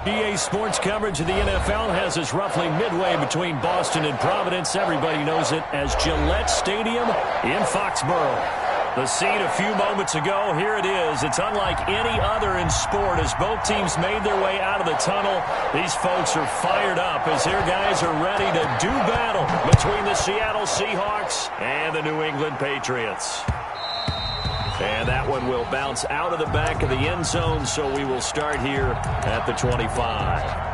EA Sports coverage of the NFL has us roughly midway between Boston and Providence. Everybody knows it as Gillette Stadium in Foxborough. The scene a few moments ago, here it is. It's unlike any other in sport as both teams made their way out of the tunnel. These folks are fired up as their guys are ready to do battle between the Seattle Seahawks and the New England Patriots. And that one will bounce out of the back of the end zone, so we will start here at the 25.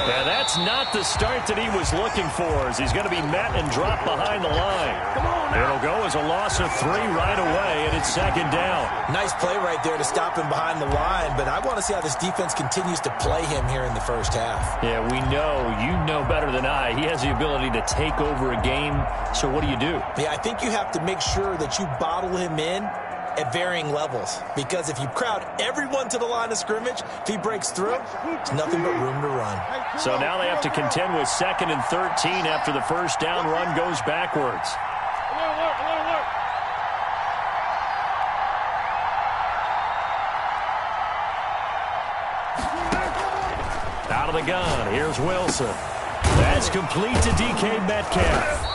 Yeah, that's not the start that he was looking for, as he's going to be met and dropped behind the line. It'll go as a loss of 3 right away, and it's second down. Nice play right there to stop him behind the line, but I want to see how this defense continues to play him here in the first half. Yeah, we know. You know better than I. He has the ability to take over a game, so what do you do? Yeah, I think you have to make sure that you bottle him in at varying levels, because if you crowd everyone to the line of scrimmage, if he breaks through, there's nothing but room to run. So now they have to contend with 2nd and 13 after the first down run goes backwards. Out of the gun, here's Wilson. That's complete to DK Metcalf.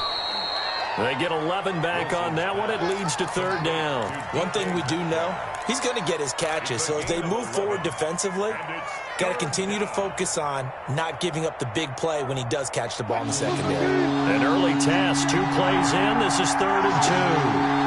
They get 11 back on that one. It leads to 3rd down. One thing we do know, he's going to get his catches. So as they move forward defensively, got to continue to focus on not giving up the big play when he does catch the ball in the secondary. An early task, 2 plays in. This is 3rd and 2.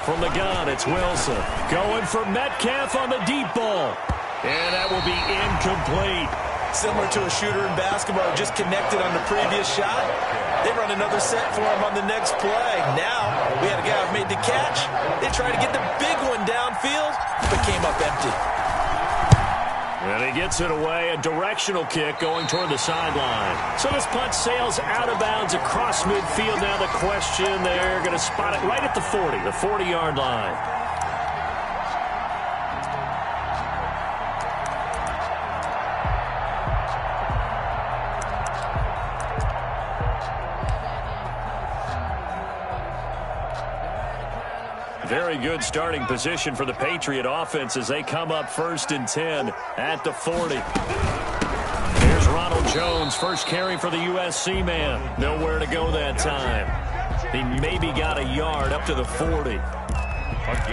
From the gun, it's Wilson. Going for Metcalf on the deep ball. And that will be incomplete. Similar to a shooter in basketball, just connected on the previous shot. They run another set for him on the next play. Now, we had a guy who made the catch. They tried to get the big one downfield, but came up empty. And he gets it away, a directional kick going toward the sideline. So this punt sails out of bounds across midfield. Now the question, they're going to spot it right at the 40, the 40-yard line. Very good starting position for the Patriot offense as they come up 1st and 10 at the 40. Here's Ronald Jones, first carry for the USC man. Nowhere to go that time. He maybe got a yard up to the 40.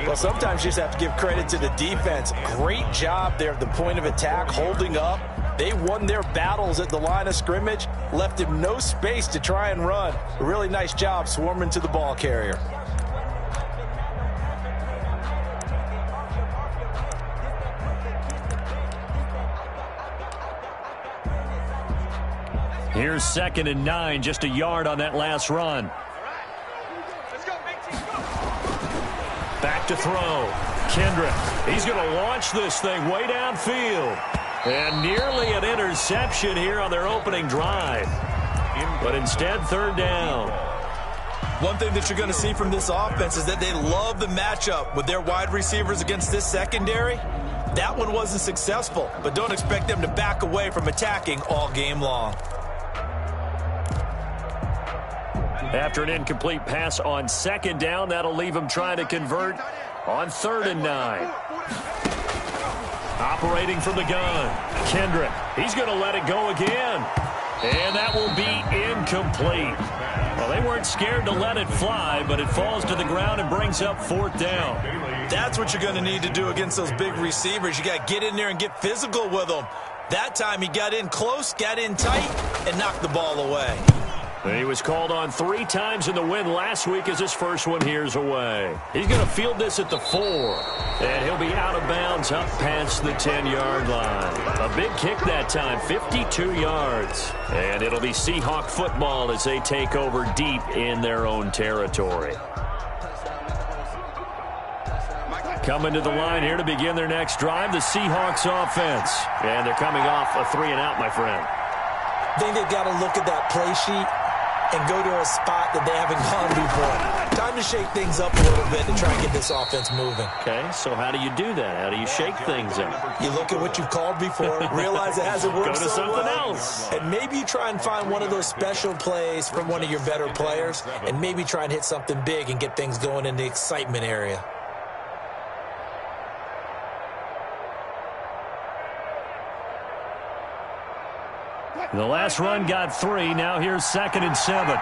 Well, sometimes you just have to give credit to the defense. Great job there at the point of attack, holding up. They won their battles at the line of scrimmage, left him no space to try and run. A really nice job swarming to the ball carrier. Here's 2nd and 9, just a yard on that last run. Back to throw. Kendrick, he's going to launch this thing way downfield. And nearly an interception here on their opening drive. But instead, 3rd down. One thing that you're going to see from this offense is that they love the matchup with their wide receivers against this secondary. That one wasn't successful, but don't expect them to back away from attacking all game long. After an incomplete pass on 2nd down, that'll leave him trying to convert on 3rd and 9. Operating from the gun, Kendrick. He's going to let it go again. And that will be incomplete. Well, they weren't scared to let it fly, but it falls to the ground and brings up 4th down. That's what you're going to need to do against those big receivers. You got to get in there and get physical with them. That time he got in close, got in tight, and knocked the ball away. He was called on 3 times in the win last week as his first one here's away. He's going to field this at the 4. And he'll be out of bounds up past the 10-yard line. A big kick that time, 52 yards. And it'll be Seahawk football as they take over deep in their own territory. Coming to the line here to begin their next drive, the Seahawks offense. And they're coming off a 3-and-out, my friend. I think they've got to look at that play sheet and go to a spot that they haven't gone before. Time to shake things up a little bit to try and get this offense moving. Okay, so how do you do that? How do you shake things up? You look at what you've called before, realize it hasn't worked Go to so something well, else. and maybe you try and find one of those special plays from one of your better players, and maybe try and hit something big and get things going in the excitement area. The last run got 3. Now here's 2nd and 7.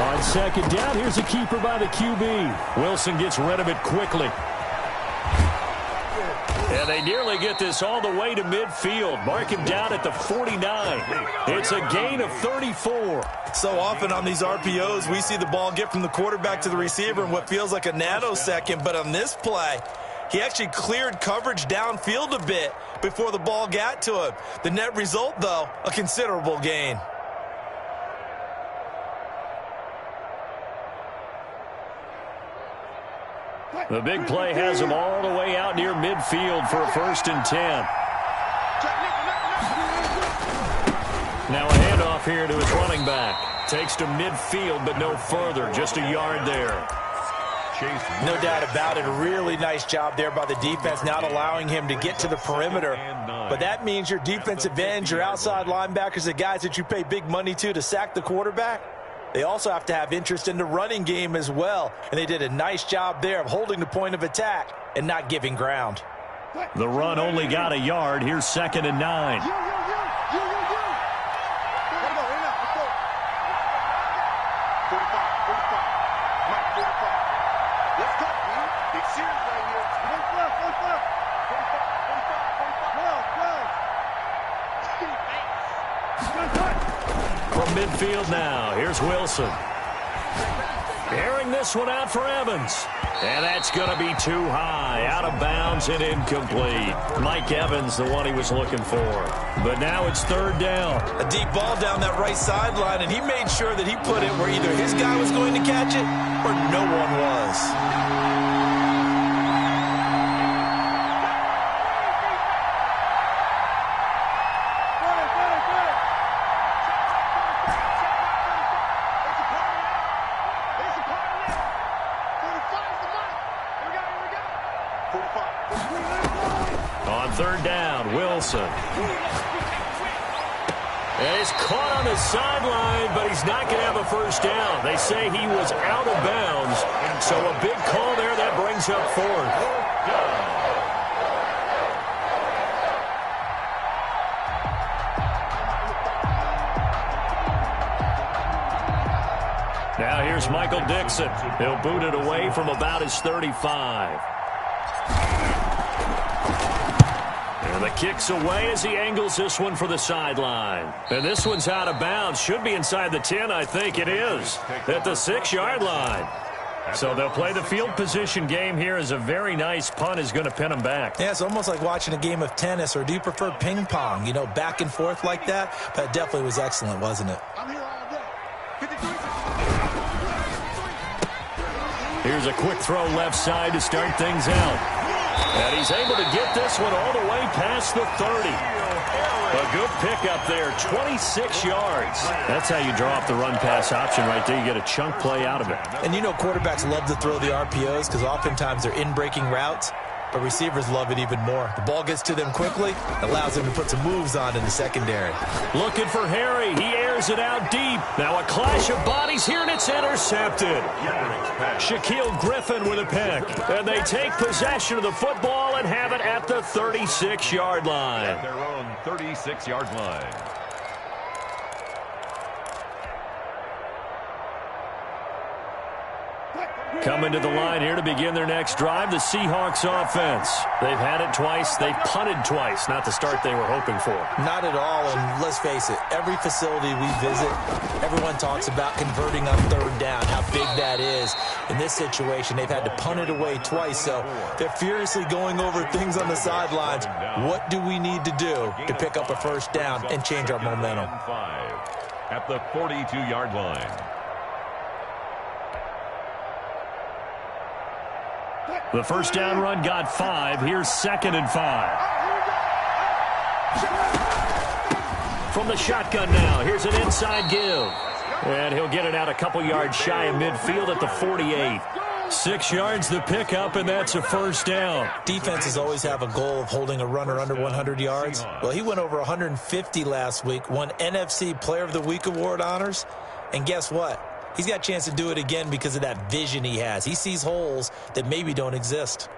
On 2nd down, here's a keeper by the QB. Wilson gets rid of it quickly. And they nearly get this all the way to midfield. Mark him down at the 49. It's a gain of 34. So often on these RPOs, we see the ball get from the quarterback to the receiver in what feels like a nanosecond. But on this play, he actually cleared coverage downfield a bit before the ball got to him. The net result, though, a considerable gain. The big play has him all the way out near midfield for a 1st and 10. Now a handoff here to his running back. Takes to midfield, but no further. Just a yard there. No doubt about it. A really nice job there by the defense, not allowing him to get to the perimeter. But that means your defensive ends, your outside linebackers, the guys that you pay big money to sack the quarterback, they also have to have interest in the running game as well. And they did a nice job there of holding the point of attack and not giving ground. The run only got a yard. Here's 2nd and 9. From midfield now, here's Wilson. Airing this one out for Evans. And that's going to be too high, out of bounds and incomplete. Mike Evans, the one he was looking for. But now it's 3rd down. A deep ball down that right sideline, and he made sure that he put it where either his guy was going to catch it or no one was. On 3rd down, Wilson. And he's caught on the sideline, but he's not going to have a 1st down. They say he was out of bounds, so a big call there that brings up 4th. Now here's Michael Dixon. He'll boot it away from about his 35. And the kick's away as he angles this one for the sideline. And this one's out of bounds. Should be inside the 10, I think it is. At the 6-yard line. So they'll play the field position game here as a very nice punt is going to pin them back. Yeah, it's almost like watching a game of tennis, or do you prefer ping pong? You know, back and forth like that? That definitely was excellent, wasn't it? Here's a quick throw left side to start things out. And he's able to get this one all the way past the 30. A good pickup there, 26 yards. That's how you draw up the run-pass option right there. You get a chunk play out of it. And you know quarterbacks love to throw the RPOs because oftentimes they're in-breaking routes, but receivers love it even more. The ball gets to them quickly, allows them to put some moves on in the secondary. Looking for Harry. He airs it out deep. Now a clash of bodies here, and it's intercepted. Shaquille Griffin with a pick. And they take possession of the football and have it at the 36-yard line. At their own 36-yard line. Coming to the line here to begin their next drive, the Seahawks offense. They've had it twice. They've punted twice. Not the start they were hoping for. Not at all, and let's face it, every facility we visit, everyone talks about converting on third down, how big that is. In this situation, they've had to punt it away twice, so they're furiously going over things on the sidelines. What do we need to do to pick up a first down and change our momentum? At the 42-yard line. The first down run got 5. Here's 2nd and 5. From the shotgun now, here's an inside give. And he'll get it out a couple yards shy of midfield at the 48. 6 yards the pickup, and that's a first down. Defenses always have a goal of holding a runner under 100 yards. Well, he went over 150 last week, won NFC Player of the Week award honors. And guess what? He's got a chance to do it again because of that vision he has. He sees holes that maybe don't exist.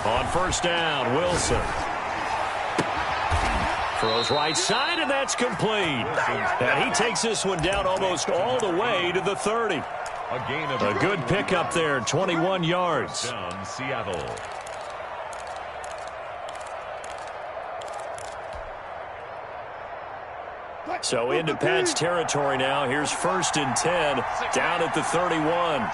On first down, Wilson. Throws right side, and that's complete. And he takes this one down almost all the way to the 30. A good pickup there, 21 yards. Down Seattle. So into Pat's territory now. Here's 1st and 10 down at the 31.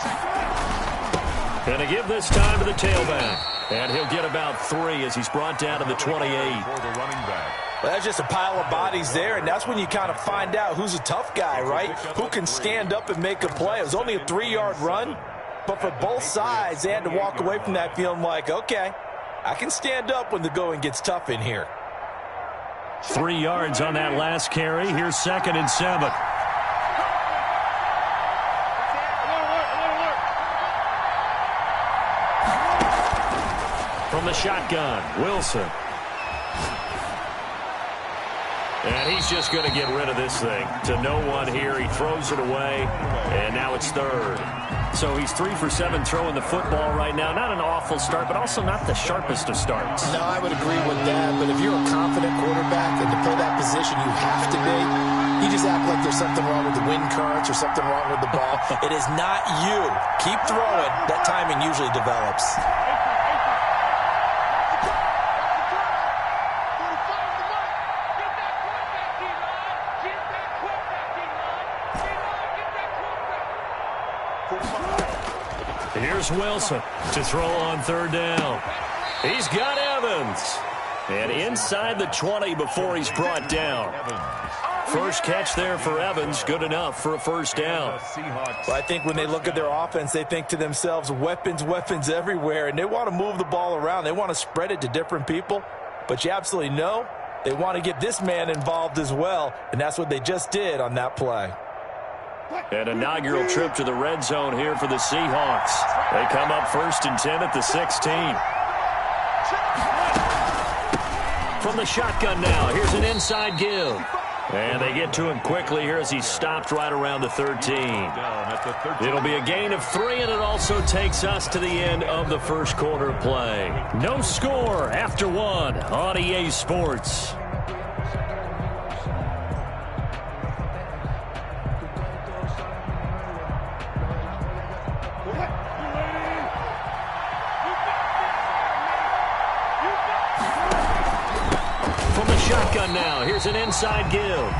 Going to give this time to the tailback. And he'll get about 3 as he's brought down to the 28. For the running back. Well, that's just a pile of bodies there, and that's when you kind of find out who's a tough guy, right? Who can stand up and make a play. It was only a 3-yard run, but for both sides, they had to walk away from that feeling like, okay, I can stand up when the going gets tough in here. 3 yards on that last carry. Here's 2nd and 7. From the shotgun, Wilson. And he's just going to get rid of this thing. To no one here. He throws it away, and now it's 3rd. So he's 3 for 7 throwing the football right now. Not an awful start, but also not the sharpest of starts. No, I would agree with that. But if you're a confident quarterback and to play that position, you have to be. You just act like there's something wrong with the wind currents or something wrong with the ball. It is not you. Keep throwing. That timing usually develops. Here's Wilson to throw on 3rd down. He's got Evans. And inside the 20 before he's brought down. First catch there for Evans. Good enough for a first down. Well, I think when they look at their offense, they think to themselves, weapons, weapons everywhere. And they want to move the ball around. They want to spread it to different people. But you absolutely know they want to get this man involved as well. And that's what they just did on that play. An inaugural trip to the red zone here for the Seahawks. They come up 1st and 10 at the 16. From the shotgun now, here's an inside give. And they get to him quickly here as he's stopped right around the 13. It'll be a gain of 3, and it also takes us to the end of the first quarter play. No score after 1 on EA Sports. Shotgun now. Here's an inside give.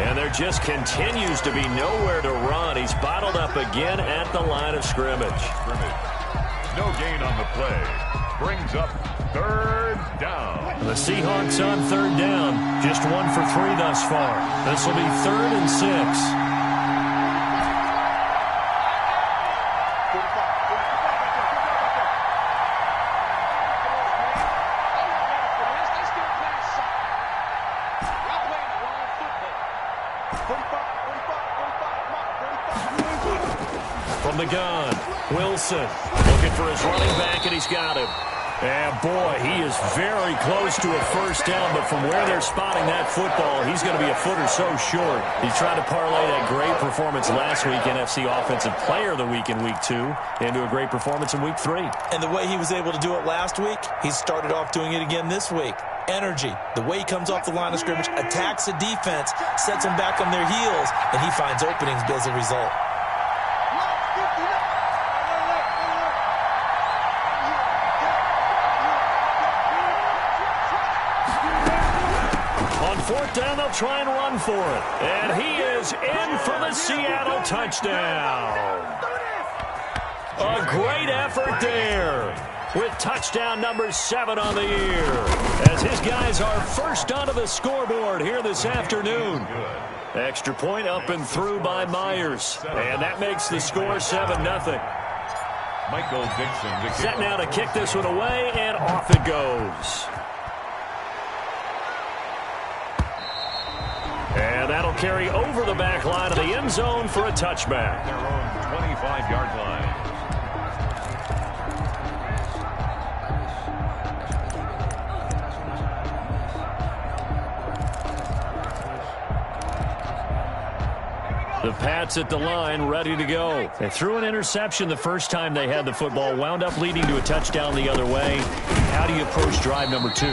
And there just continues to be nowhere to run. He's bottled up again at the line of scrimmage. No gain on the play. Brings up 3rd down. The Seahawks on 3rd down. Just 1 for 3 thus far. This will be 3rd and 6. From the gun, Wilson looking for his running back, and he's got him. And boy, he is very close to a first down, but from where they're spotting that football, he's going to be a foot or so short. He's trying to parlay that great performance last week, NFC Offensive Player of the Week in Week 2, into a great performance in Week 3. And the way he was able to do it last week, he started off doing it again this week. Energy, the way he comes off the line of scrimmage, attacks the defense, sets them back on their heels, and he finds openings as a result. On fourth down, they'll try and run for it. And he is in for the Seattle touchdown. A great effort there, with touchdown number 7 on the year, as his guys are first onto the scoreboard here this afternoon. Extra point up and through by Myers, and that makes the score 7-0. Michael Dixon. Set now to kick this one away, and off it goes. And that'll carry over the back line of the end zone for a touchback. Their own 25-yard line. The Pats at the line, ready to go. They threw an interception the first time they had the football, wound up leading to a touchdown the other way. How do you approach drive number 2?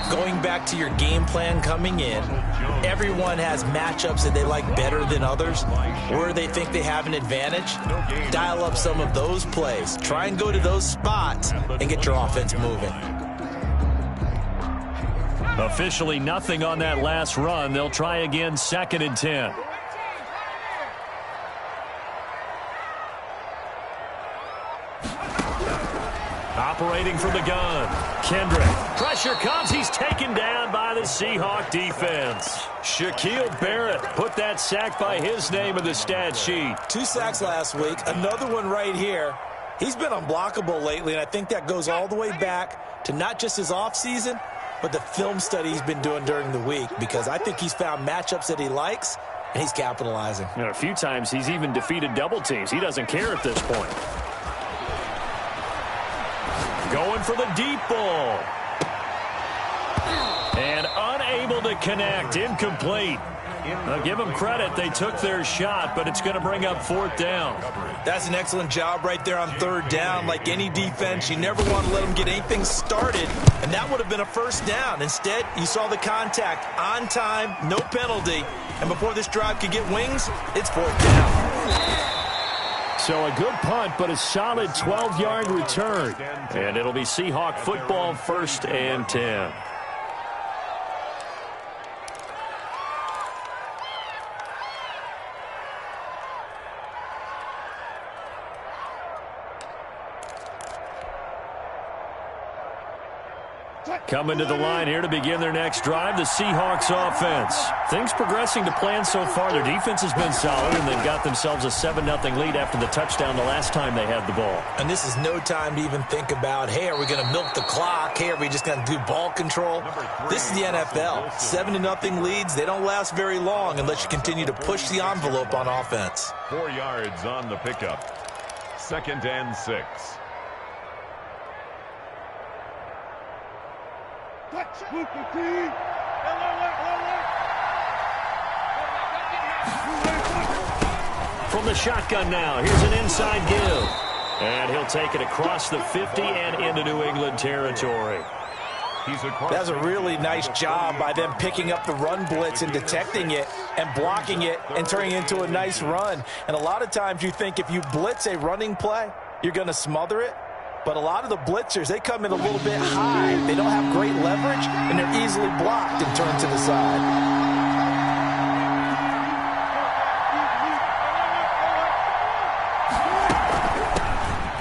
Going back to your game plan coming in, everyone has matchups that they like better than others, where they think they have an advantage. Dial up some of those plays. Try and go to those spots and get your offense moving. Officially nothing on that last run. They'll try again, 2nd and 10. Operating from the gun, Kendrick. Pressure comes. He's taken down by the Seahawk defense. Shaquille Barrett put that sack by his name in the stat sheet. 2 sacks last week, another one right here. He's been unblockable lately, and I think that goes all the way back to not just his offseason, but the film study he's been doing during the week, because I think he's found matchups that he likes, and he's capitalizing. A few times he's even defeated double teams. He doesn't care at this point. Going for the deep ball. And unable to connect. Incomplete. I'll give them credit. They took their shot, but it's going to bring up 4th down. That's an excellent job right there on 3rd down. Like any defense, you never want to let them get anything started, and that would have been a first down. Instead, you saw the contact on time, no penalty, and before this drive could get wings, it's 4th down. So a good punt, but a solid 12-yard return. And it'll be Seahawk football, 1st and 10. Coming to the line here to begin their next drive, the Seahawks offense. Things progressing to plan so far. Their defense has been solid, and they've got themselves a 7-0 lead after the touchdown the last time they had the ball. And this is no time to even think about, hey, are we going to milk the clock? Hey, are we just going to do ball control? This is the NFL. 7-0 leads, they don't last very long unless you continue to push the envelope on offense. 4 yards on the pickup. 2nd and 6. From the shotgun now, here's an inside give. And he'll take it across the 50 and into New England territory. That's a really nice job by them picking up the run blitz and detecting it and blocking it and turning it into a nice run. And a lot of times you think if you blitz a running play, you're going to smother it. But a lot of the blitzers, they come in a little bit high. They don't have great leverage, and they're easily blocked and turned to the side.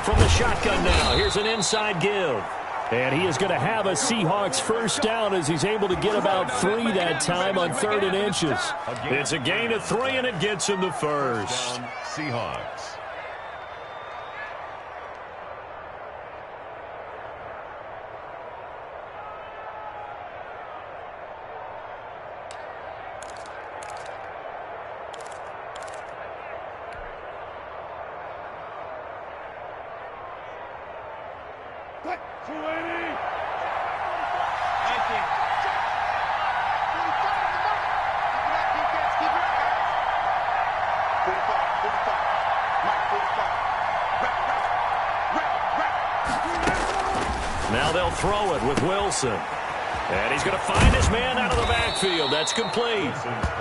From the shotgun now, here's an inside give. And he is going to have a Seahawks first down as he's able to get about 3 that time on 3rd and inches. It's a gain of 3, and it gets him the first. Seahawks. Now they'll throw it with Wilson. And he's going to find his man out of the backfield. That's complete.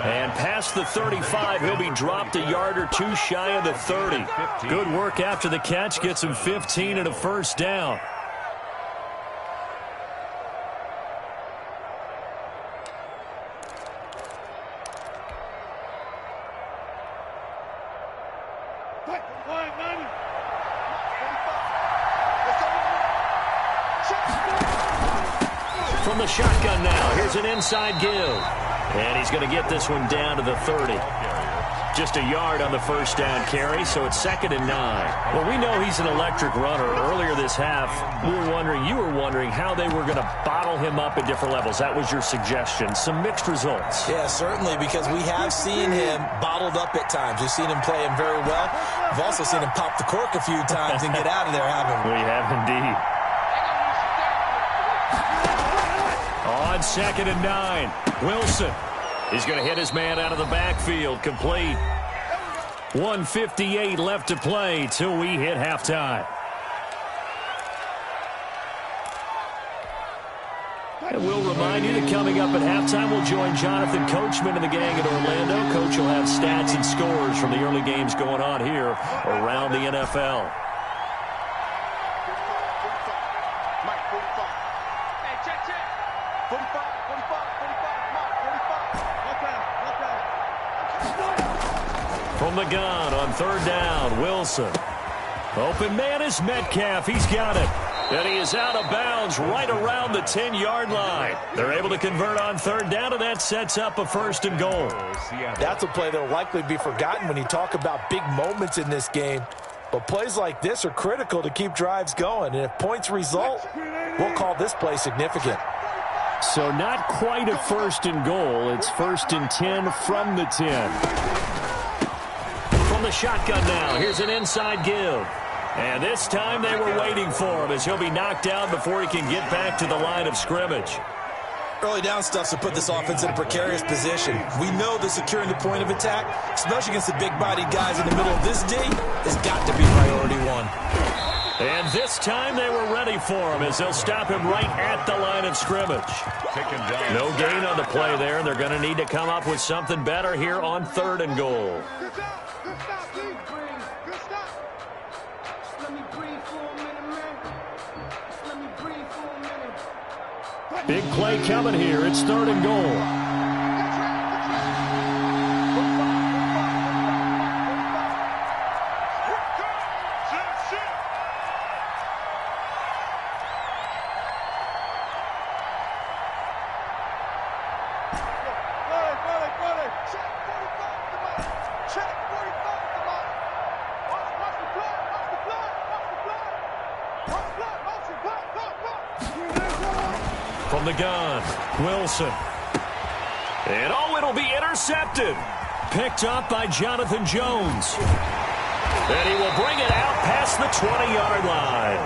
And past the 35, he'll be dropped a yard or two shy of the 30. Good work after the catch. Gets him 15 and a first down. From the shotgun now, here's an inside give. And he's going to get this one down to the 30. Just a yard on the first down carry, so it's 2nd and 9. Well, we know he's an electric runner. Earlier this half, you were wondering how they were going to bottle him up at different levels. That was your suggestion. Some mixed results. Yeah, certainly, because we have seen him bottled up at times. We've seen him play him very well. We've also seen him pop the cork a few times and get out of there, haven't we? We have indeed. On 2nd and 9, Wilson. He's going to hit his man out of the backfield. Complete. 1:58 left to play till we hit halftime. And we'll remind you that coming up at halftime, we'll join Jonathan Coachman and the gang in Orlando. Coach will have stats and scores from the early games going on here around the NFL. From the gun on 3rd down, Wilson. Open man is Metcalf. He's got it. And he is out of bounds right around the 10-yard line. They're able to convert on 3rd down, and that sets up a 1st and goal. That's a play that will likely be forgotten when you talk about big moments in this game. But plays like this are critical to keep drives going. And if points result, we'll call this play significant. So not quite a 1st and goal. It's 1st and 10 from the 10. From the shotgun now, here's an inside give. And this time they were waiting for him as he'll be knocked down before he can get back to the line of scrimmage. Early down stuff to put this offense in a precarious position. We know that securing the point of attack, especially against the big-bodied guys in the middle of this D, has got to be priority one. And this time they were ready for him as they'll stop him right at the line of scrimmage. No gain on the play there. They're going to need to come up with something better here on 3rd and goal. Big play coming here. It's 3rd and goal. From the gun, Wilson. And it'll be intercepted. Picked up by Jonathan Jones. And he will bring it out past the 20-yard line.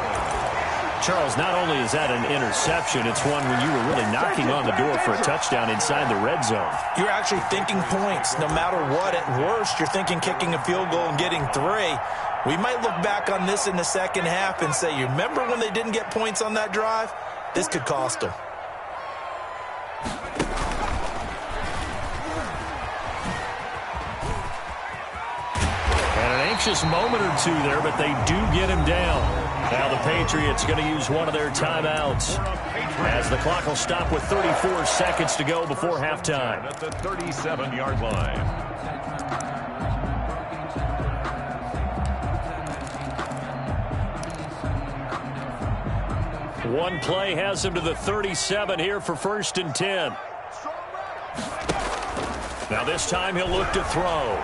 Charles, not only is that an interception, it's one when you were really knocking on the door for a touchdown inside the red zone. You're actually thinking points no matter what. At worst, you're thinking kicking a field goal and getting 3. We might look back on this in the second half and say, you remember when they didn't get points on that drive? This could cost them. Anxious moment or two there, but they do get him down. Now the Patriots going to use one of their timeouts as the clock will stop with 34 seconds to go before halftime. At the 37-yard line. One play has him to the 37 here for 1st and 10. Now this time he'll look to throw.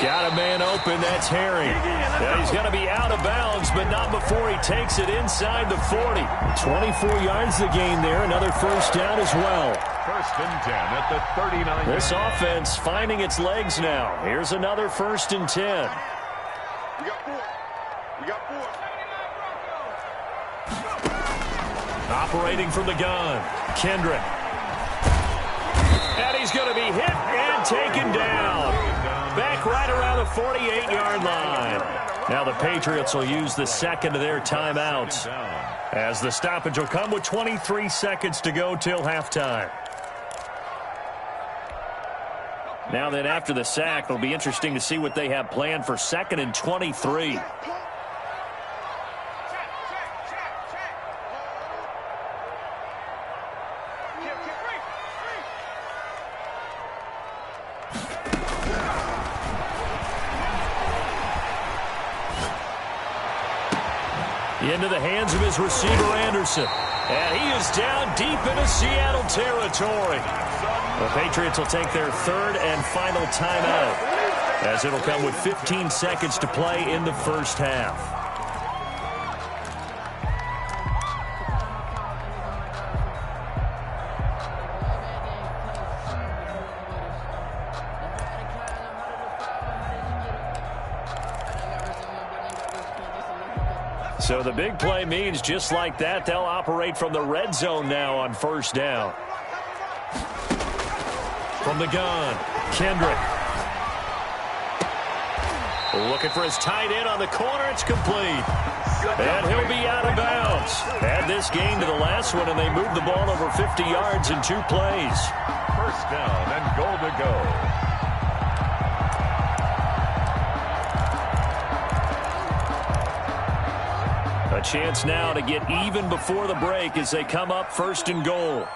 Got a man open. That's Harry. Yeah, he's going to be out of bounds, but not before he takes it inside the 40. 24 yards to gain there. Another 1st down as well. 1st and 10 at the 39. This offense finding its legs now. Here's another 1st and 10. We got 4. Operating from the gun, Kendrick. And he's going to be hit and taken down. Back right around the 48-yard line. Now the Patriots will use the second of their timeouts, as the stoppage will come with 23 seconds to go till halftime. Now then, after the sack, it'll be interesting to see what they have planned for 2nd and 23. Into the hands of his receiver, Anderson. And he is down deep into Seattle territory. The Patriots will take their 3rd and final timeout, as it'll come with 15 seconds to play in the first half. So the big play means just like that, they'll operate from the red zone now on 1st down. From the gun, Kendrick. Looking for his tight end on the corner. It's complete. And he'll be out of bounds. Add this game to the last one, and they moved the ball over 50 yards in 2 plays. 1st down and goal to go. A chance now to get even before the break as they come up 1st and goal.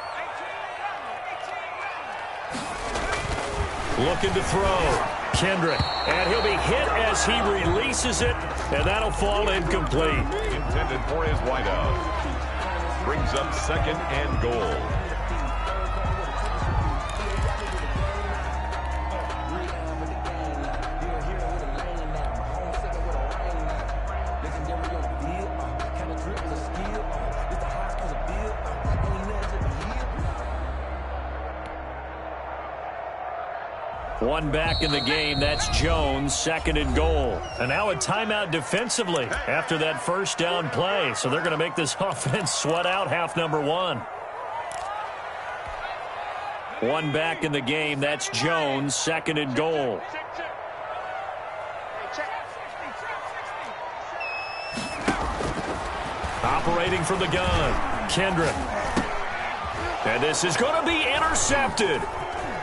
Looking to throw. Kendrick. And he'll be hit as he releases it, and that'll fall incomplete. Intended for his wideout. Brings up 2nd and goal. One back in the game. That's Jones, 2nd and goal. And now a timeout defensively after that 1st down play. So they're going to make this offense sweat out half number 1. One back in the game. That's Jones, 2nd and goal. Operating from the gun, Kendrick. And this is going to be intercepted.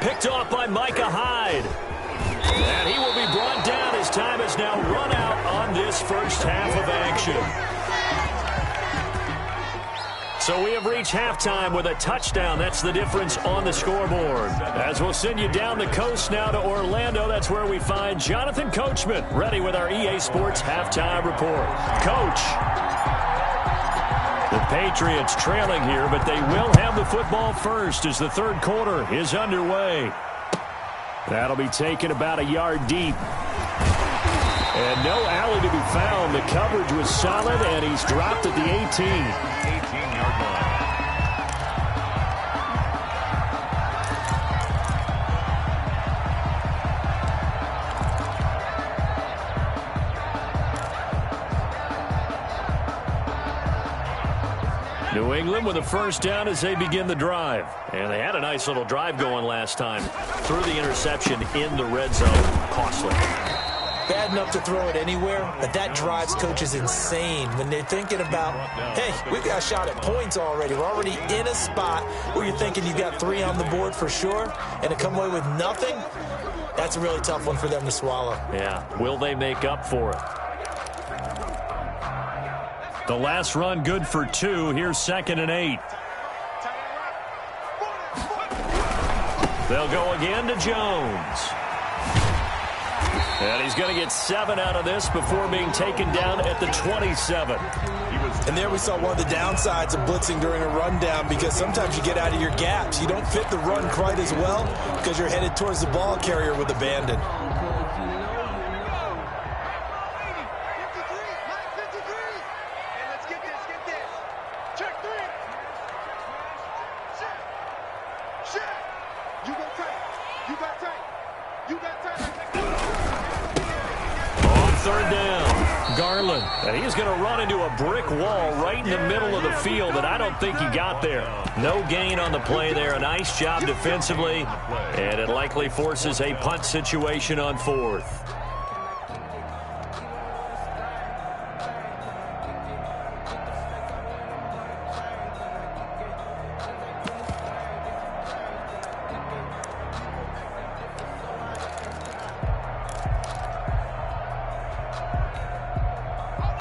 Picked off by Micah Hyde. And he will be brought down as time has now run out on this first half of action. So we have reached halftime with a touchdown. That's the difference on the scoreboard. As we'll send you down the coast now to Orlando, that's where we find Jonathan Coachman ready with our EA Sports halftime report. Coach. The Patriots trailing here, but they will have the football first as the 3rd quarter is underway. That'll be taken about a yard deep. And no alley to be found. The coverage was solid, and he's dropped at the 18. 18-yard line. New England with a 1st down as they begin the drive. And they had a nice little drive going last time. Threw the interception in the red zone. Costly. Bad enough to throw it anywhere, but that drives coaches insane when they're thinking about, hey, we've got a shot at points already. We're already in a spot where you're thinking you've got 3 on the board for sure, and to come away with nothing, that's a really tough one for them to swallow. Yeah. Will they make up for it? The last run good for 2. Here's 2nd and 8. They'll go again to Jones. And he's going to get 7 out of this before being taken down at the 27. And there we saw one of the downsides of blitzing during a rundown, because sometimes you get out of your gaps. You don't fit the run quite as well because you're headed towards the ball carrier with abandon. Garland. And he's going to run into a brick wall right in the middle of the field, and I don't think he got there. No gain on the play there. A nice job defensively, and it likely forces a punt situation on 4th.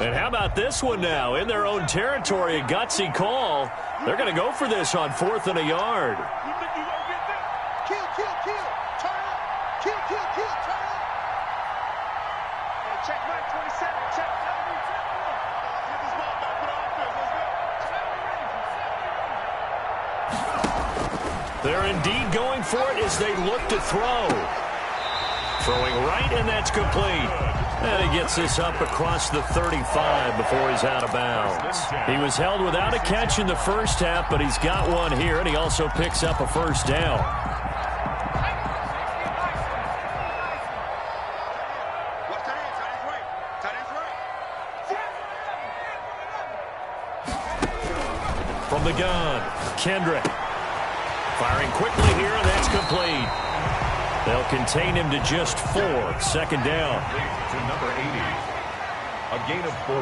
And how about this one now? In their own territory, a gutsy call. They're going to go for this on 4th and a yard. They're indeed going for it as they look to throw. Throwing right, and that's complete. And he gets this up across the 35 before he's out of bounds. He was held without a catch in the first half, but he's got one here, and he also picks up a first down. From the gun, Kendrick. Firing quickly here, and that's complete. They'll contain him to just 4. Second down. To number 80. A gain of 4.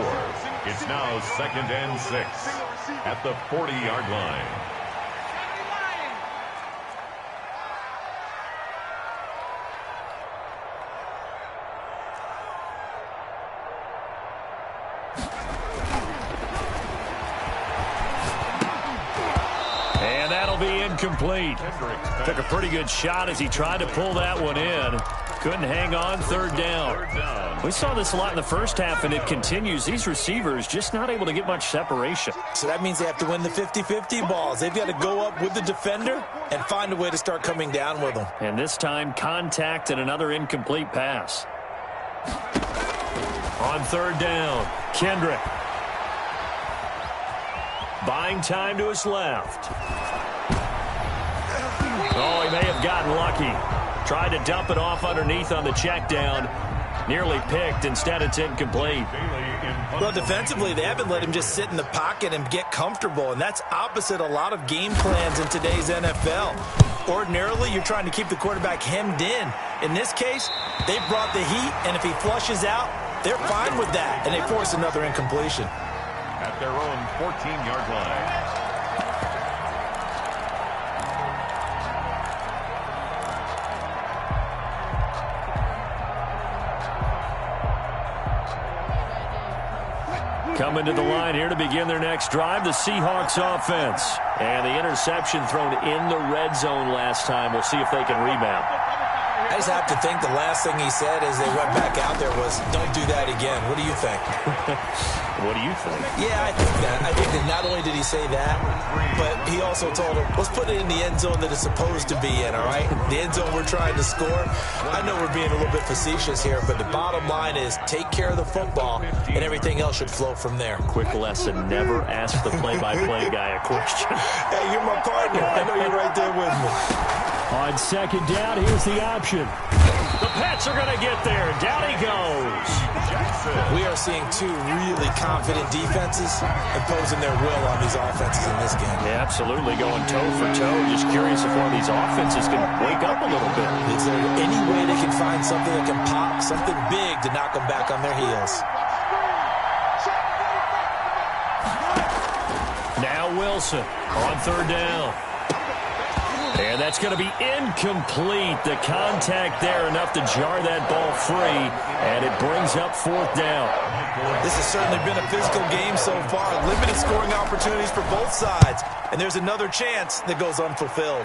It's now 2nd and 6 at the 40-yard line. And that'll be incomplete. Took a pretty good shot as he tried to pull that one in. Couldn't hang on. 3rd down. We saw this a lot in the first half, and it continues. These receivers just not able to get much separation. So that means they have to win the 50-50 balls. They've got to go up with the defender and find a way to start coming down with them. And this time, contact and another incomplete pass. On 3rd down, Kendrick. Buying time to his left. Oh, he may have gotten lucky. Tried to dump it off underneath on the check down. Nearly picked. Instead, it's incomplete. Well, defensively, they haven't let him just sit in the pocket and get comfortable, and that's opposite a lot of game plans in today's NFL. Ordinarily, you're trying to keep the quarterback hemmed in. In this case, they brought the heat, and if he flushes out, they're fine with that, and they force another incompletion. At their own 14-yard line. Coming to the line here to begin their next drive, the Seahawks offense. And the interception thrown in the red zone last time. We'll see if they can rebound. I just have to think the last thing he said as they went back out there was, don't do that again. What do you think? What do you think? Yeah, I think that. I think that not only did he say that, but he also told him, let's put it in the end zone that it's supposed to be in, all right? The end zone we're trying to score. I know we're being a little bit facetious here, but the bottom line is take care of the football, and everything else should flow from there. Quick lesson, never ask the play-by-play guy a question. Hey, you're my partner. I know you're right there with me. On 2nd down, here's the option. The Pats are going to get there. Down he goes. We are seeing two really confident defenses imposing their will on these offenses in this game. Yeah, absolutely, going toe for toe. Just curious if one of these offenses can wake up a little bit. Is there any way they can find something that can pop, something big to knock them back on their heels? Now Wilson on 3rd down. And that's going to be incomplete. The contact there enough to jar that ball free, and it brings up 4th down. This has certainly been a physical game so far. Limited scoring opportunities for both sides, and there's another chance that goes unfulfilled.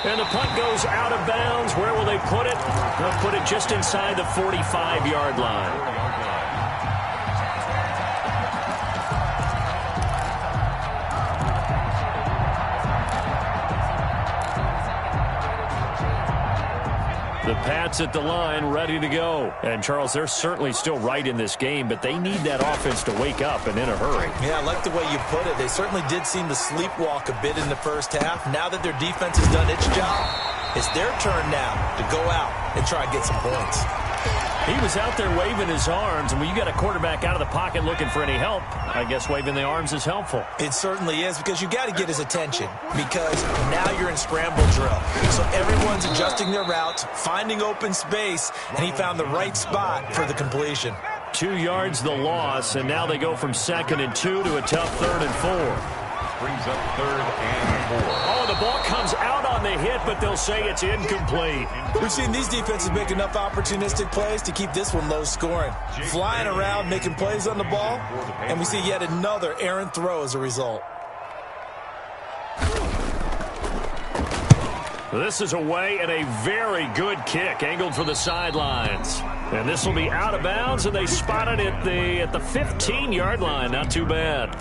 And the punt goes out of bounds. Where will they put it? They'll put it just inside the 45-yard line. The Pats at the line, ready to go. And, Charles, they're certainly still right in this game, but they need that offense to wake up and in a hurry. Yeah, I like the way you put it. They certainly did seem to sleepwalk a bit in the first half. Now that their defense has done its job, it's their turn now to go out and try and get some points. He was out there waving his arms, and when you got a quarterback out of the pocket looking for any help, I guess waving the arms is helpful. It certainly is, because you got to get his attention, because now you're in scramble drill. So everyone's adjusting their routes, finding open space, and he found the right spot for the completion. 2 yards the loss, and now they go from 2nd and 2 to a tough 3rd and 4. Brings up 3rd and 4. Oh, the ball comes out on the hit, but they'll say it's incomplete. We've seen these defenses make enough opportunistic plays to keep this one low scoring. Flying around, making plays on the ball, and we see yet another errant throw as a result. This is away and a very good kick, angled for the sidelines. And this will be out of bounds, and they spot it at the 15-yard line. Not too bad.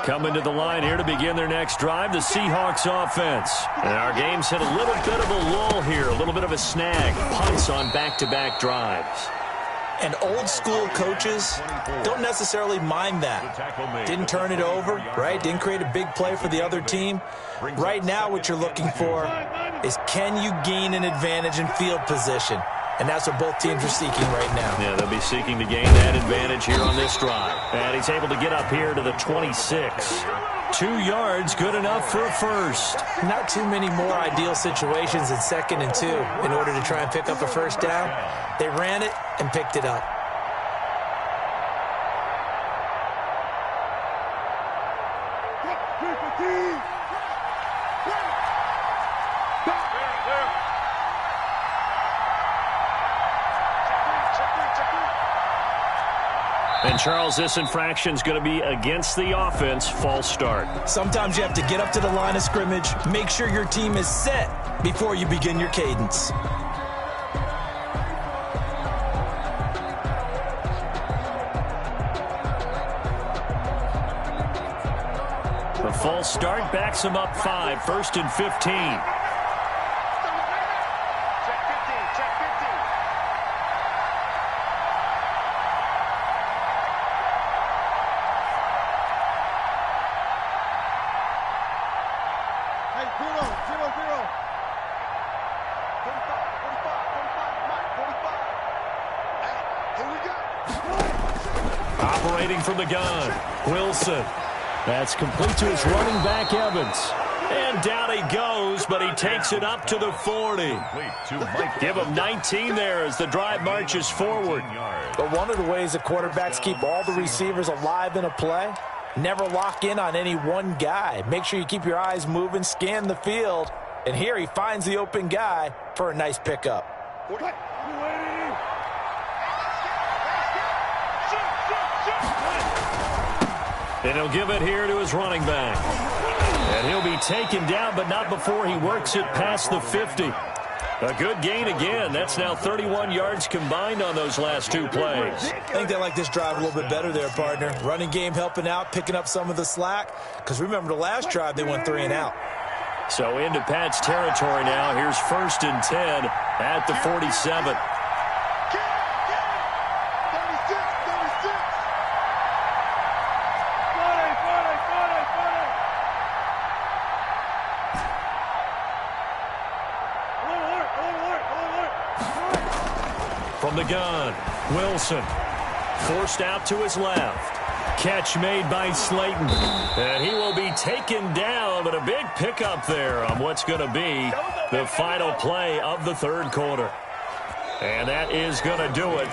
Coming to the line here to begin their next drive, the Seahawks offense. And our game's hit a little bit of a lull here, a little bit of a snag. Punts on back-to-back drives. And old-school coaches don't necessarily mind that. Didn't turn it over, right? Didn't create a big play for the other team. Right now what you're looking for is, can you gain an advantage in field position? And that's what both teams are seeking right now. Yeah, they'll be seeking to gain that advantage here on this drive. And he's able to get up here to the 26. 2 yards, good enough for a first. Not too many more ideal situations in 2nd and 2 in order to try and pick up a first down. They ran it and picked it up. And, Charles, this infraction's going to be against the offense. False start. Sometimes you have to get up to the line of scrimmage, make sure your team is set before you begin your cadence. The false start backs him up 5, 1st and 15. Operating from the gun, Wilson. That's complete to his running back, Evans. And down he goes, but he takes it up to the 40. Give him 19 there as the drive marches forward. But one of the ways the quarterbacks keep all the receivers alive in a play, never lock in on any one guy. Make sure you keep your eyes moving, scan the field. And here he finds the open guy for a nice pickup. And he'll give it here to his running back. And he'll be taken down, but not before he works it past the 50. A good gain again. That's now 31 yards combined on those last 2 plays. I think they like this drive a little bit better there, partner. Running game helping out, picking up some of the slack. Because remember, the last drive, they went 3 and out. So into Pat's territory now. Here's 1st and 10 at the 47. From the gun, Wilson. Forced out to his left. Catch made by Slayton. And he will be taken down, but a big pickup there on what's going to be the final play of the 3rd quarter. And that is going to do it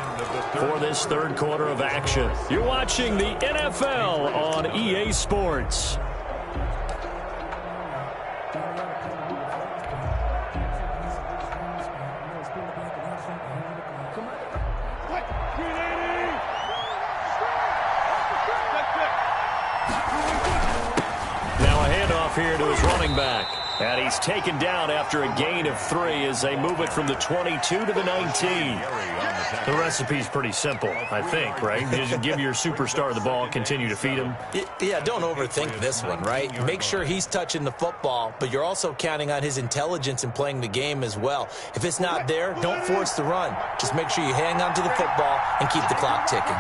for this 3rd quarter of action. You're watching the NFL on EA Sports. Here to his running back. And he's taken down after a gain of 3 as they move it from the 22 to the 19. The recipe's pretty simple, I think, right? You just give your superstar the ball, continue to feed him. Yeah, don't overthink this one, right? Make sure he's touching the football, but you're also counting on his intelligence in playing the game as well. If it's not there, don't force the run. Just make sure you hang on to the football and keep the clock ticking.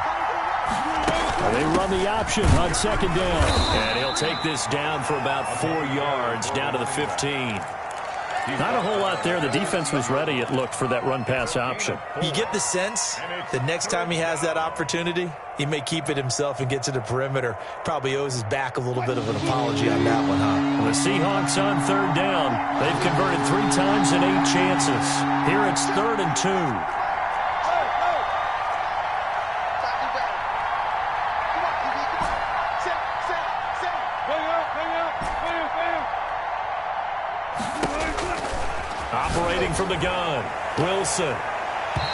They run the option on second down. And he'll take this down for about 4 yards, down to the 15. Not a whole lot there. The defense was ready, it looked, for that run-pass option. You get the sense that next time he has that opportunity, he may keep it himself and get to the perimeter. Probably owes his back a little bit of an apology on that one, huh? The Seahawks on third down. They've converted 3 times in 8 chances. Here it's 3rd and 2. Operating from the gun, Wilson.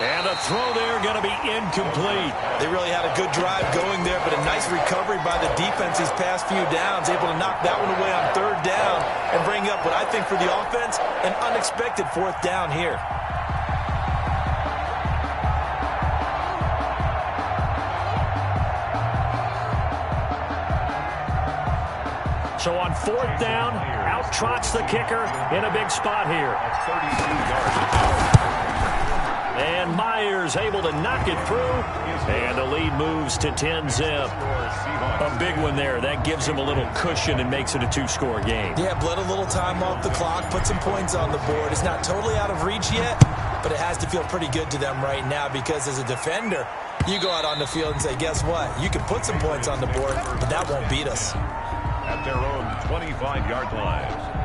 And a throw there going to be incomplete. They really had a good drive going there, but a nice recovery by the defense these past few downs, able to knock that one away on third down and bring up what I think for the offense, an unexpected 4th down here. So on 4th down, out trots the kicker in a big spot here. 32 yards. And Myers able to knock it through. And the lead moves to 10-zip. A big one there. That gives him a little cushion and makes it a 2-score game. Yeah, bled a little time off the clock, put some points on the board. It's not totally out of reach yet, but it has to feel pretty good to them right now because as a defender, you go out on the field and say, guess what? You can put some points on the board, but that won't beat us. At their own 25-yard line.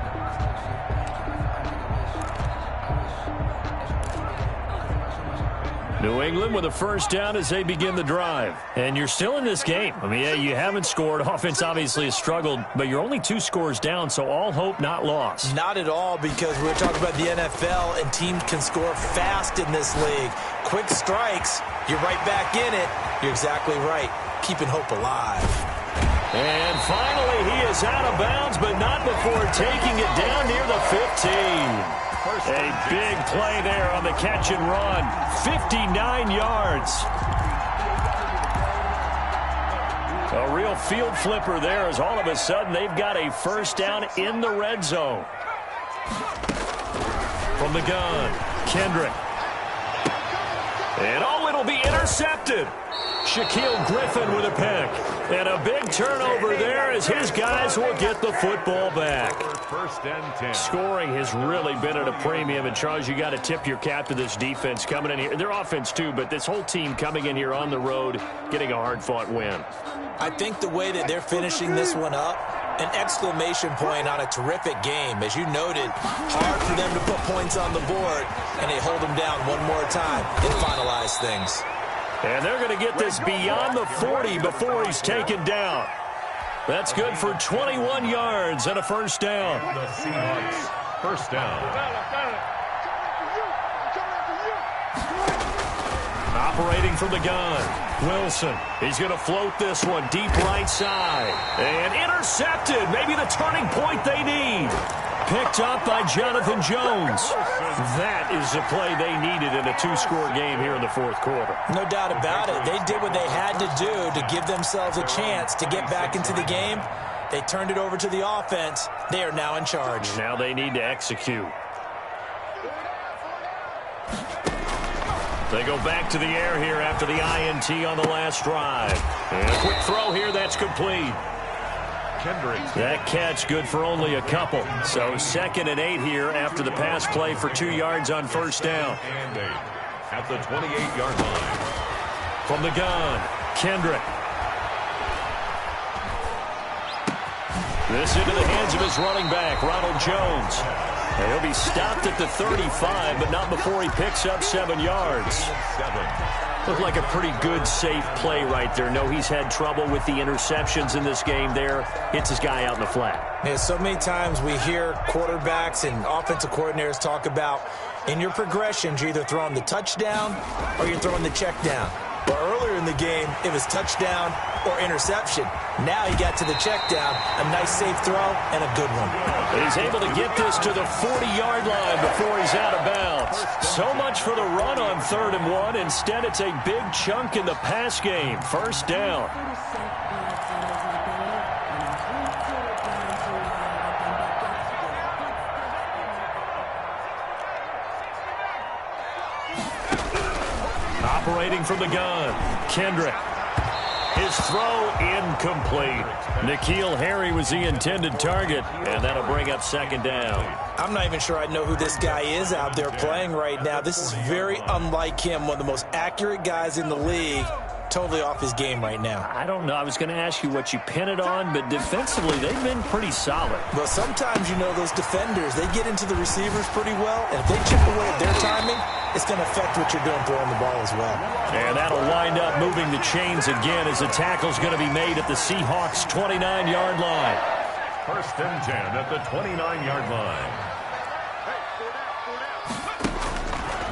New England with a 1st down as they begin the drive. And you're still in this game. I mean, yeah, you haven't scored. Offense obviously has struggled, but you're only 2 scores down, so all hope not lost. Not at all, because we're talking about the NFL, and teams can score fast in this league. Quick strikes, you're right back in it. You're exactly right. Keeping hope alive. And finally, he is out of bounds, but not before taking it down near the 15. A big play there on the catch and run. 59 yards. A real field flipper there as all of a sudden they've got a 1st down in the red zone. From the gun, Kendrick. And oh, it'll be intercepted. Shaquille Griffin with a pick. And a big turnover there as his guys will get the football back. 1st and 10. Scoring has really been at a premium. And, Charles, you got to tip your cap to this defense coming in here. Their offense, too, but this whole team coming in here on the road, getting a hard-fought win. I think the way that they're finishing this one up, an exclamation point on a terrific game. As you noted, hard for them to put points on the board, and they hold them down one more time and finalize things. And they're going to get this beyond the 40 before he's taken down. That's good for 21 yards and a 1st down. The Seahawks, 1st down. Operating from the gun, Wilson. He's going to float this one deep right side. And intercepted. Maybe the turning point they need. Picked up by Jonathan Jones. That is the play they needed in a 2-score game here in the 4th quarter. No doubt about it. They did what they had to do to give themselves a chance to get back into the game. They turned it over to the offense. They are now in charge. Now they need to execute. They go back to the air here after the INT on the last drive. And a quick throw here, that's complete. Kendrick. That catch good for only a couple. So 2nd and 8 here after the pass play for 2 yards on 1st down. And 8 at the 28-yard line. From the gun, Kendrick. This into the hands of his running back, Ronald Jones. And he'll be stopped at the 35, but not before he picks up 7 yards. Looked like a pretty good, safe play right there. No, he's had trouble with the interceptions in this game there. Hits his guy out in the flat. Yeah, so many times we hear quarterbacks and offensive coordinators talk about in your progressions, you're either throwing the touchdown or you're throwing the check down. But earlier in the game, it was touchdown or interception. Now he got to the check down, a nice safe throw, and a good one. He's able to get this to the 40-yard line before he's out of bounds. So much for the run on 3rd and 1. Instead, it's a big chunk in the pass game. 1st down. Operating from the gun, Kendrick. His throw incomplete. N'Keal Harry was the intended target, and that'll bring up second down. I'm not even sure I know who this guy is out there playing right now. This is very unlike him, one of the most accurate guys in the league. Totally off his game right now. I don't know. I was going to ask you what you pin it on, but defensively, they've been pretty solid. Well, sometimes, you know, those defenders, they get into the receivers pretty well, and if they chip away at their timing, it's going to affect what you're doing throwing the ball as well. And that'll wind up moving the chains again as the tackle's going to be made at the Seahawks' 29-yard line. First and 10 at the 29-yard line.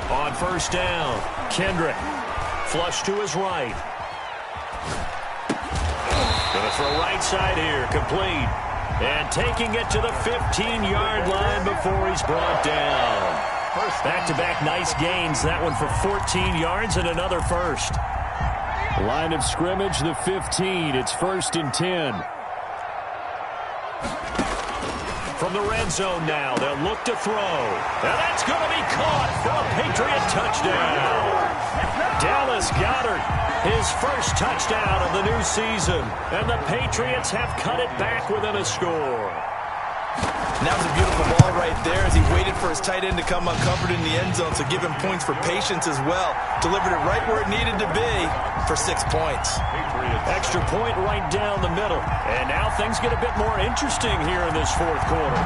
On first down, Kendrick. Flush to his right. Going to throw right side here, complete. And taking it to the 15-yard line before he's brought down. Back-to-back nice gains. That one for 14 yards and another first. Line of scrimmage, the 15. It's 1st and 10. From the red zone now, they'll look to throw. And that's going to be caught for a Patriot touchdown. Dallas Goedert, his first touchdown of the new season. And the Patriots have cut it back within a score. And that was a beautiful ball right there as he waited for his tight end to come uncovered in the end zone, so give him points for patience as well. Delivered it right where it needed to be for 6 points. Extra point right down the middle. And now things get a bit more interesting here in this fourth quarter.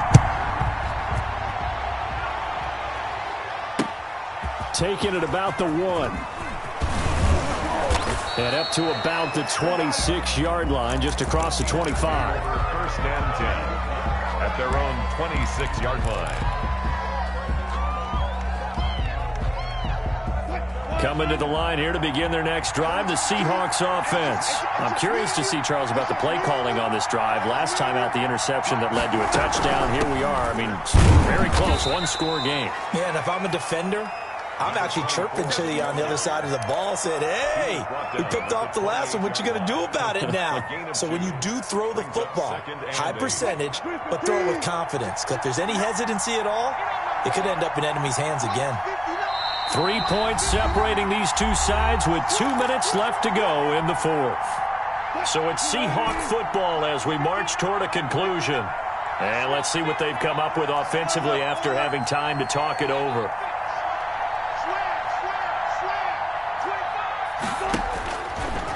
Taking it about the 1. And up to about the 26-yard line, just across the 25. First and 10 at their own 26-yard line. Coming to the line here to begin their next drive, the Seahawks offense. I'm curious to see, Charles, about the play calling on this drive. Last time out, the interception that led to a touchdown. Here we are. I mean, very close, one-score game. Yeah, and if I'm a defender, I'm actually chirping to you on the other side of the ball, said, hey, we picked off the last one. What you going to do about it now? So when you do throw the football, high percentage, but throw it with confidence. Because if there's any hesitancy at all, it could end up in enemy's hands again. 3 points separating these two sides with 2 minutes left to go in the fourth. So it's Seahawk football as we march toward a conclusion. And let's see what they've come up with offensively after having time to talk it over.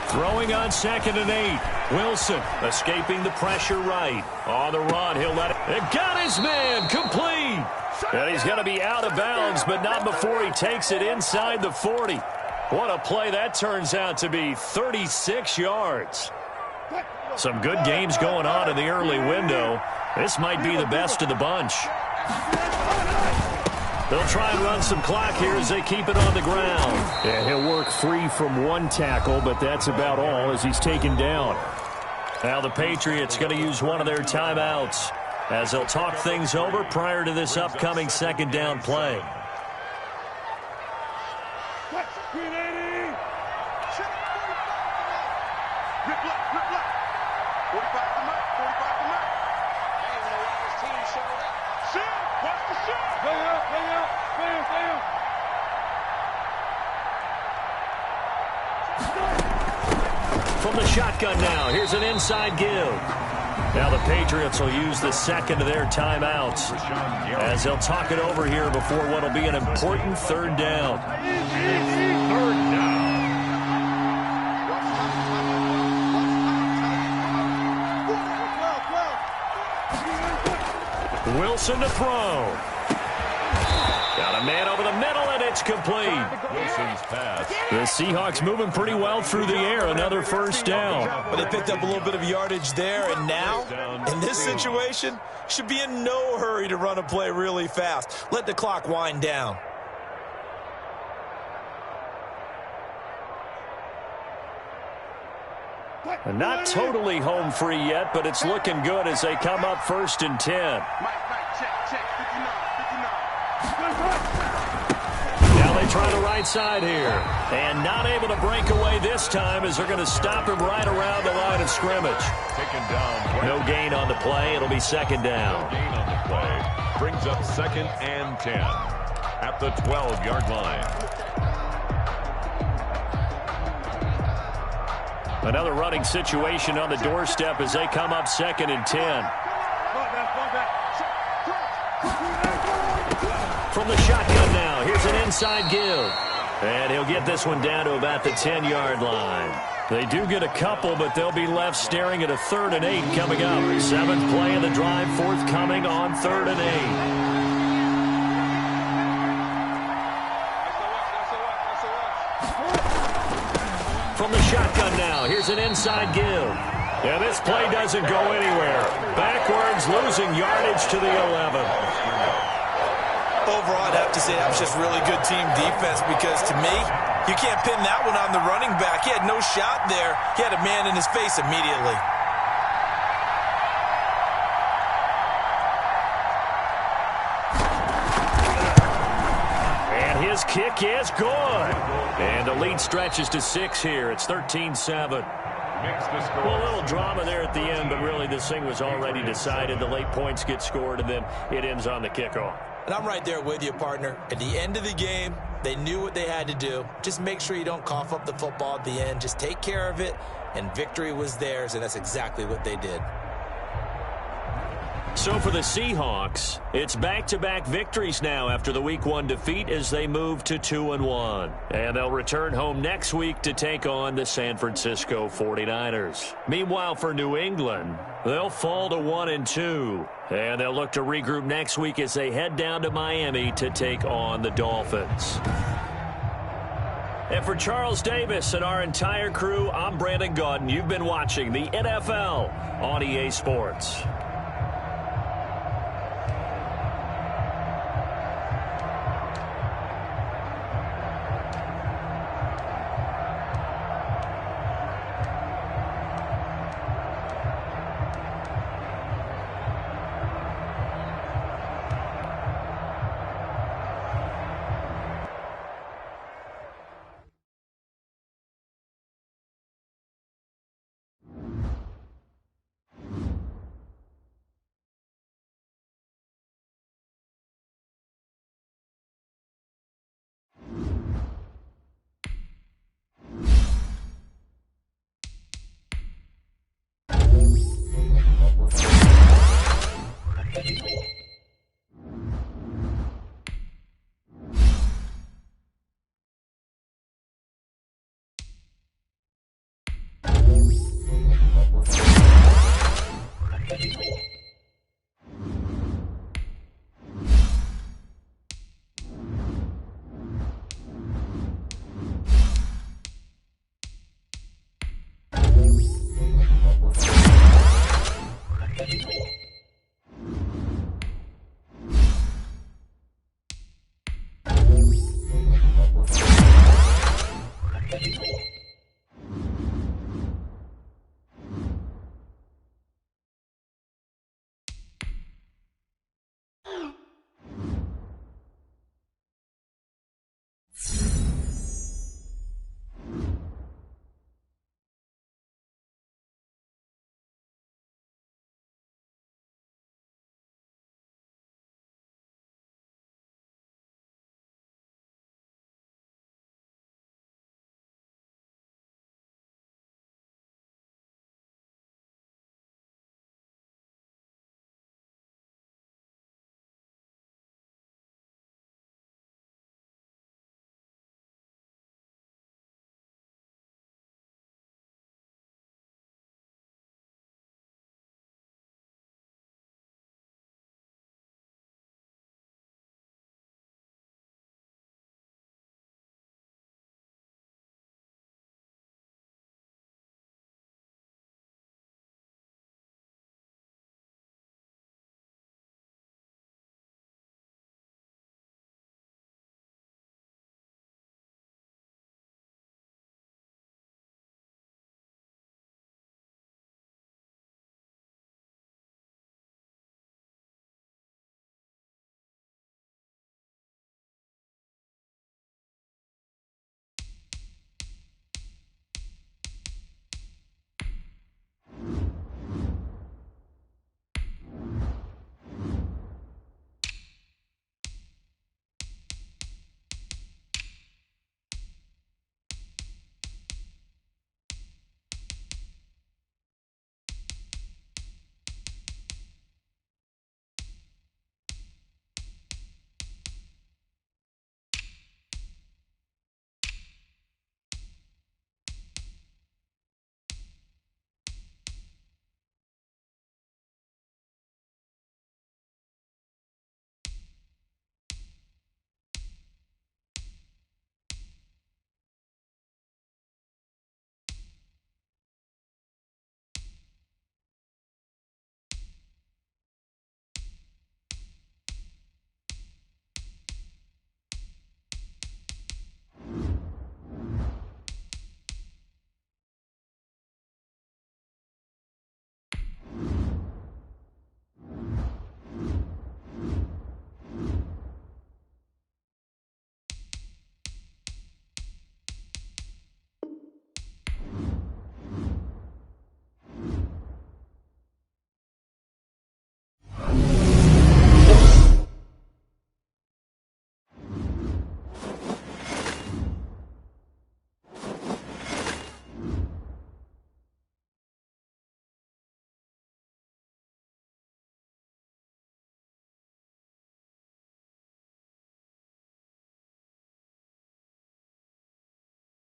Throwing on 2nd and 8. Wilson escaping the pressure right. On the run, he'll let it. And got his man complete. And he's going to be out of bounds, but not before he takes it inside the 40. What a play that turns out to be. 36 yards. Some good games going on in the early window. This might be the best of the bunch. They'll try and run some clock here as they keep it on the ground. And he'll work free from one tackle, but that's about all as he's taken down. Now the Patriots going to use one of their timeouts as they'll talk things over prior to this upcoming second down play. From the shotgun now, here's an inside give. Now the Patriots will use the second of their timeouts as they'll talk it over here before what will be an important third down. Wilson to throw. Got a man over the middle, and it's complete. Wilson's pass. The Seahawks moving pretty well through the air. Another first down. But they picked up a little bit of yardage there, and now, in this situation, should be in no hurry to run a play really fast. Let the clock wind down. And not totally home free yet, but it's looking good as they come up 1st and 10. Now they try the right side here. And not able to break away this time as they're going to stop him right around the line of scrimmage. Taken down. No gain on the play. It'll be second down. No gain on the play. Brings up 2nd and 10 at the 12-yard line. Another running situation on the doorstep as they come up 2nd and 10. From the shotgun now, here's an inside give. And he'll get this one down to about the 10-yard line. They do get a couple, but they'll be left staring at a 3rd and 8 coming up. 7th play of the drive forthcoming on 3rd and 8. From the shotgun now, here's an inside give. And this play doesn't go anywhere. Backwards, losing yardage to the 11. Overall, I'd have to say that was just really good team defense because, to me, you can't pin that one on the running back. He had no shot there. He had a man in his face immediately. And his kick is good. And the lead stretches to 6 here. It's 13-7. Well, a little drama there at the end, but really this thing was already decided. The late points get scored, and then it ends on the kickoff. And I'm right there with you, partner. At the end of the game, they knew what they had to do. Just make sure you don't cough up the football at the end. Just take care of it, and victory was theirs, and that's exactly what they did. So for the Seahawks, it's back-to-back victories now after the Week 1 defeat as they move to 2-1. And they'll return home next week to take on the San Francisco 49ers. Meanwhile, for New England, they'll fall to 1-2. And they'll look to regroup next week as they head down to Miami to take on the Dolphins. And for Charles Davis and our entire crew, I'm Brandon Gaudin. You've been watching the NFL on EA Sports. Thank you.